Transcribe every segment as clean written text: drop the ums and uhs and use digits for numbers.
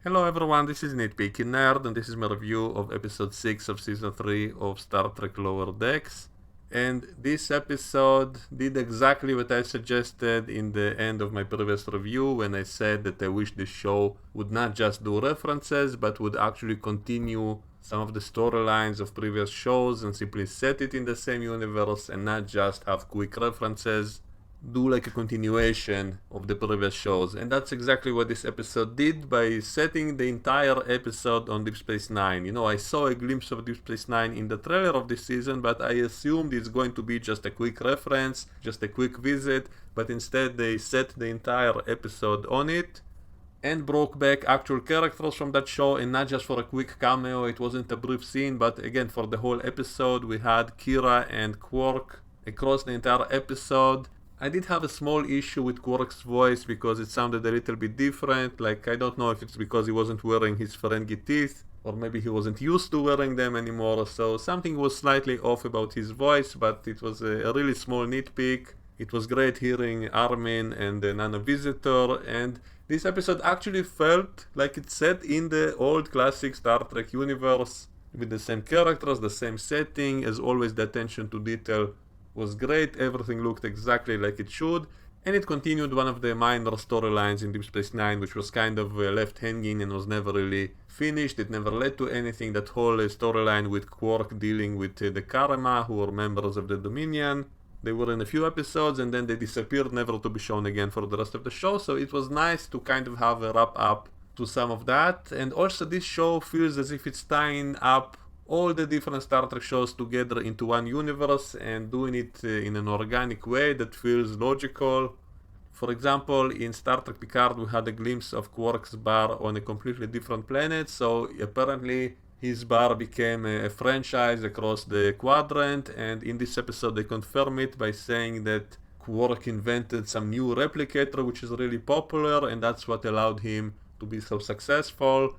Hello everyone, this is Nitpicking Nerd, and this is my review of episode 6 of season 3 of Star Trek Lower Decks. And this episode did exactly what I suggested in the end of my previous review when I said that I wish the show would not just do references but would actually continue some of the storylines of previous shows and simply set it in the same universe and not just have quick references, do like a continuation of the previous shows. And that's exactly what this episode did by setting the entire episode on Deep Space Nine. I saw a glimpse of Deep Space Nine in the trailer of this season, but I assumed it's going to be just a quick reference, just a quick visit, but instead they set the entire episode on it and brought back actual characters from that show, and not just for a quick cameo. It wasn't a brief scene, but again, for the whole episode we had Kira and Quark across the entire episode. I did have a small issue with Quark's voice because it sounded a little bit different. Like, I don't know if it's because he wasn't wearing his Ferengi teeth, or maybe he wasn't used to wearing them anymore, so something was slightly off about his voice, but it was a really small nitpick. It was great hearing Armin and the Nano Visitor, and this episode actually felt like it's set in the old classic Star Trek universe, with the same characters, the same setting. As always, the attention to detail was great, everything looked exactly like it should, and it continued one of the minor storylines in Deep Space Nine, which was kind of left hanging and was never really finished. It never led to anything. That whole storyline with Quark dealing with the Karama, who were members of the Dominion. They were in a few episodes and then they disappeared, never to be shown again for the rest of the show, so it was nice to kind of have a wrap up to some of that. And also this show feels as if it's tying up all the different Star Trek shows together into one universe and doing it in an organic way that feels logical. For example, in Star Trek Picard we had a glimpse of Quark's bar on a completely different planet, so apparently his bar became a franchise across the quadrant, and in this episode they confirm it by saying that Quark invented some new replicator which is really popular, and that's what allowed him to be so successful.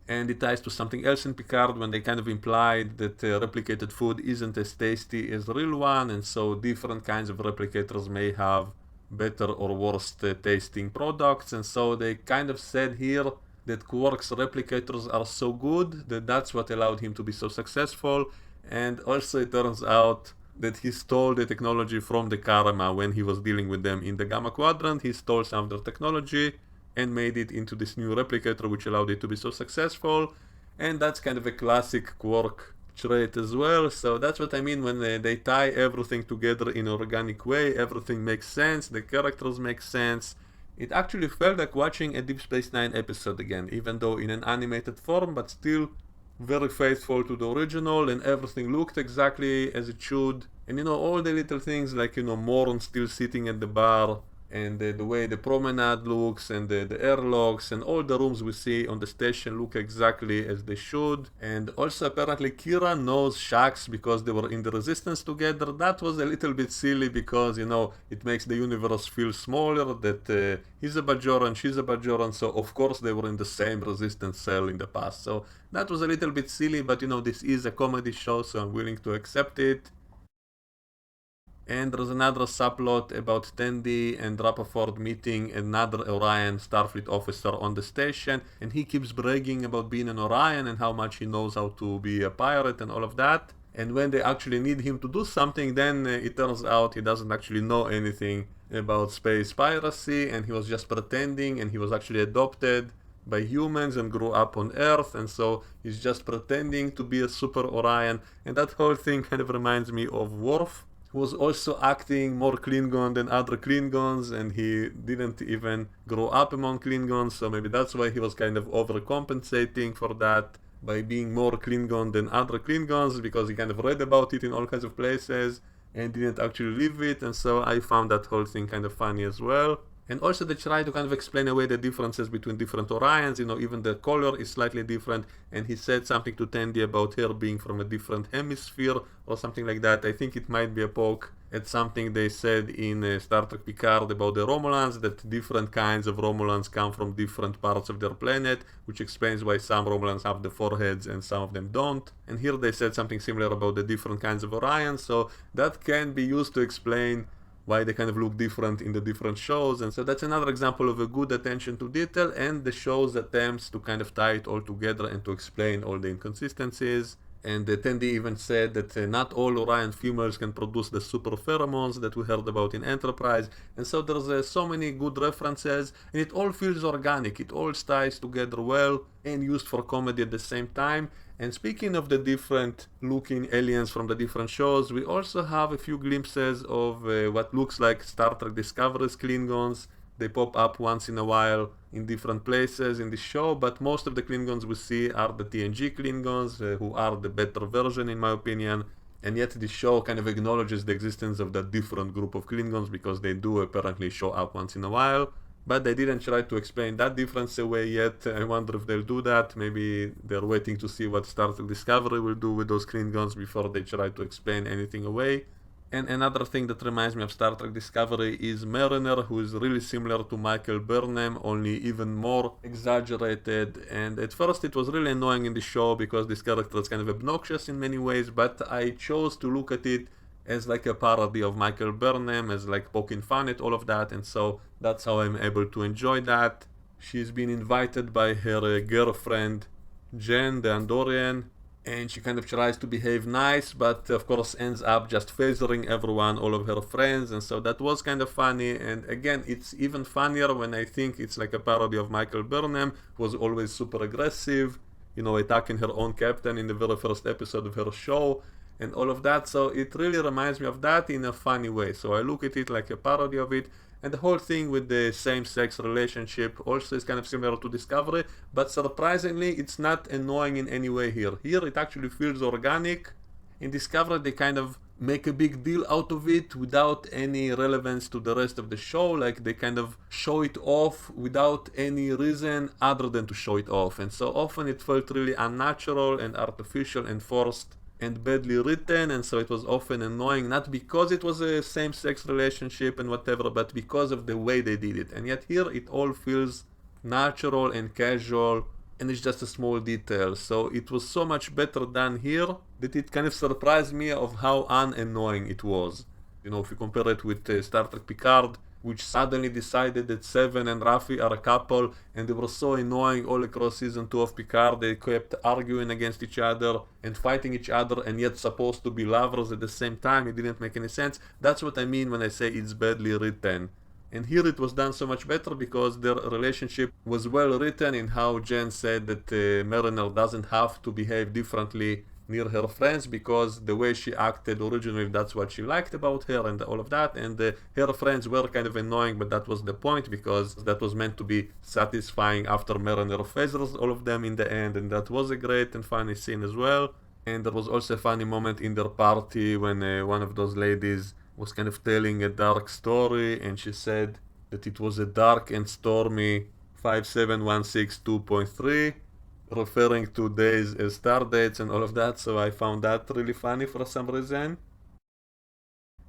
And it ties to something else in Picard when they kind of implied that replicated food isn't as tasty as the real one, and so different kinds of replicators may have better or worse tasting products. And so they kind of said here that Quark's replicators are so good that that's what allowed him to be so successful. And also it turns out that he stole the technology from the Karama when he was dealing with them in the Gamma Quadrant. He stole some of their technology and made it into this new replicator which allowed it to be so successful. And that's kind of a classic Quark trait as well. So that's what I mean when they tie everything together in an organic way. Everything makes sense, the characters make sense. It actually felt like watching a Deep Space Nine episode again, even though in an animated form, but still very faithful to the original, and everything looked exactly as it should. And all the little things like Morn still sitting at the bar, and the way the promenade looks, and the airlocks, and all the rooms we see on the station look exactly as they should. And also apparently Kira knows Shax because they were in the Resistance together. That was a little bit silly because it makes the universe feel smaller, that he's a Bajoran, she's a Bajoran, so of course they were in the same Resistance cell in the past. So that was a little bit silly, but this is a comedy show, so I'm willing to accept it. And there's another subplot about Tandy and Rappaport meeting another Orion Starfleet officer on the station, and he keeps bragging about being an Orion and how much he knows how to be a pirate and all of that. And when they actually need him to do something, then it turns out he doesn't actually know anything about space piracy, and he was just pretending, and he was actually adopted by humans and grew up on Earth, and so he's just pretending to be a super Orion. And that whole thing kind of reminds me of Worf, who was also acting more Klingon than other Klingons, and he didn't even grow up among Klingons, so maybe that's why he was kind of overcompensating for that by being more Klingon than other Klingons, because he kind of read about it in all kinds of places and didn't actually live it. And so I found that whole thing kind of funny as well. And also they try to kind of explain away the differences between different Orions, even the color is slightly different, and he said something to Tandy about her being from a different hemisphere or something like that. I think it might be a poke at something they said in Star Trek Picard about the Romulans, that different kinds of Romulans come from different parts of their planet, which explains why some Romulans have the foreheads and some of them don't. And here they said something similar about the different kinds of Orions, so that can be used to explain why they kind of look different in the different shows. And so that's another example of a good attention to detail and the show's attempts to kind of tie it all together and to explain all the inconsistencies. And Tandy even said that not all Orion females can produce the super pheromones that we heard about in Enterprise. And so there's so many good references, and it all feels organic. It all ties together well and used for comedy at the same time. And speaking of the different looking aliens from the different shows, we also have a few glimpses of what looks like Star Trek Discovery's Klingons. They pop up once in a while in different places in the show, but most of the Klingons we see are the TNG Klingons, who are the better version in my opinion. And yet the show kind of acknowledges the existence of that different group of Klingons because they do apparently show up once in a while. But they didn't try to explain that difference away yet. I wonder if they'll do that. Maybe they're waiting to see what Star Trek Discovery will do with those Klingons before they try to explain anything away. And another thing that reminds me of Star Trek Discovery is Mariner, who is really similar to Michael Burnham, only even more exaggerated. And at first it was really annoying in the show because this character is kind of obnoxious in many ways, but I chose to look at it as like a parody of Michael Burnham, as like poking fun at all of that, and so that's how I'm able to enjoy that. She's been invited by her girlfriend Jen, the Andorian, and she kind of tries to behave nice, but of course ends up just phasering everyone, all of her friends, and so that was kind of funny. And again, it's even funnier when I think it's like a parody of Michael Burnham, who was always super aggressive, attacking her own captain in the very first episode of her show, and all of that. So it really reminds me of that in a funny way. So I look at it like a parody of it. And the whole thing with the same-sex relationship also is kind of similar to Discovery, but surprisingly it's not annoying in any way here. Here it actually feels organic. In Discovery they kind of make a big deal out of it without any relevance to the rest of the show. Like they kind of show it off without any reason other than to show it off. And so often it felt really unnatural and artificial and forced and badly written, and so it was often annoying, not because it was a same-sex relationship and whatever, but because of the way they did it. And yet here it all feels natural and casual, and it's just a small detail. So it was so much better done here that it kind of surprised me of how unannoying it was. If you compare it with Star Trek Picard, which suddenly decided that Seven and Raffi are a couple, and they were so annoying all across season 2 of Picard. They kept arguing against each other and fighting each other, and yet supposed to be lovers at the same time. It didn't make any sense. That's what I mean when I say it's badly written. And here it was done so much better because their relationship was well written in how Jen said that Mariner doesn't have to behave differently near her friends because the way she acted originally, that's what she liked about her and all of that. And her friends were kind of annoying, but that was the point because that was meant to be satisfying after Mariner phasers all of them in the end, and that was a great and funny scene as well. And there was also a funny moment in their party when one of those ladies was kind of telling a dark story, and she said that it was a dark and stormy 57162.3, referring to days as star dates and all of that. So I found that really funny for some reason.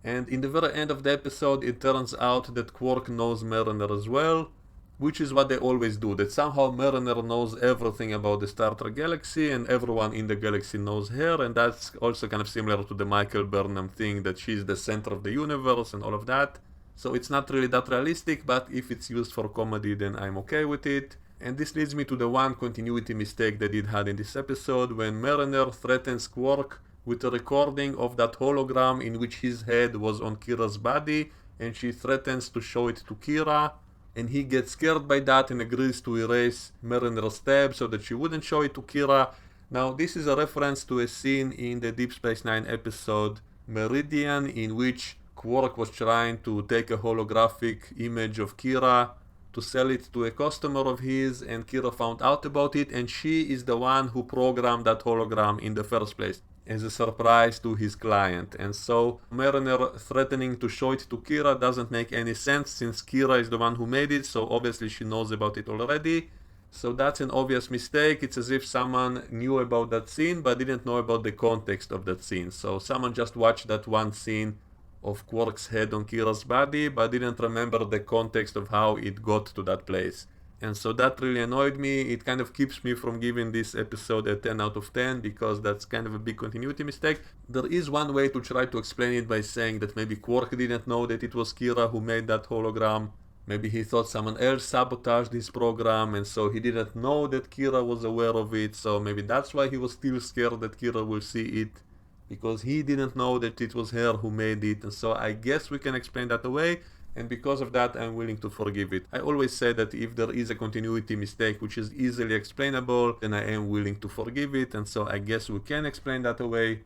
And in the very end of the episode, it turns out that Quark knows Mariner as well, which is what they always do, that somehow Mariner knows everything about the Star Trek galaxy and everyone in the galaxy knows her. And that's also kind of similar to the Michael Burnham thing, that she's the center of the universe and all of that. So it's not really that realistic, but if it's used for comedy, then I'm okay with it. And this leads me to the one continuity mistake that it had in this episode, when Mariner threatens Quark with a recording of that hologram in which his head was on Kira's body, and she threatens to show it to Kira, and he gets scared by that and agrees to erase Mariner's tab so that she wouldn't show it to Kira. Now this is a reference to a scene in the Deep Space Nine episode Meridian, in which Quark was trying to take a holographic image of Kira to sell it to a customer of his, and Kira found out about it, and she is the one who programmed that hologram in the first place as a surprise to his client. And so Mariner threatening to show it to Kira doesn't make any sense, since Kira is the one who made it, so obviously she knows about it already. So that's an obvious mistake. It's as if someone knew about that scene but didn't know about the context of that scene. So someone just watched that one scene of Quark's head on Kira's body but didn't remember the context of how it got to that place. And so that really annoyed me. It kind of keeps me from giving this episode a 10 out of 10 because that's kind of a big continuity mistake. There is one way to try to explain it by saying that maybe Quark didn't know that it was Kira who made that hologram. Maybe he thought someone else sabotaged his program and so he didn't know that Kira was aware of it. So maybe that's why he was still scared that Kira will see it, because he didn't know that it was her who made it. And so I guess we can explain that away, and because of that I'm willing to forgive it. I always say that if there is a continuity mistake which is easily explainable, then I am willing to forgive it, and so I guess we can explain that away.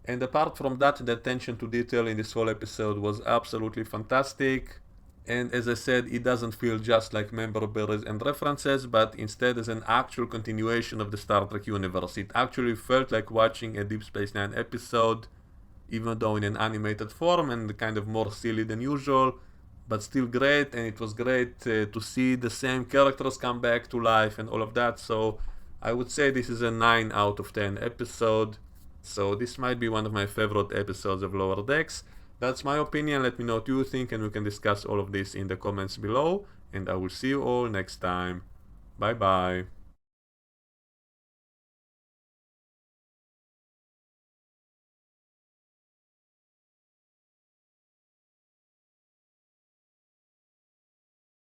And apart from that, the attention to detail in this whole episode was absolutely fantastic. And as I said, it doesn't feel just like member berries and references, but instead as an actual continuation of the Star Trek universe. It actually felt like watching a Deep Space Nine episode, even though in an animated form and kind of more silly than usual, but still great. And it was great to see the same characters come back to life and all of that. So I would say this is a 9 out of 10 episode. So this might be one of my favorite episodes of Lower Decks. That's my opinion. Let me know what you think, and we can discuss all of this in the comments below. And I will see you all next time. Bye bye.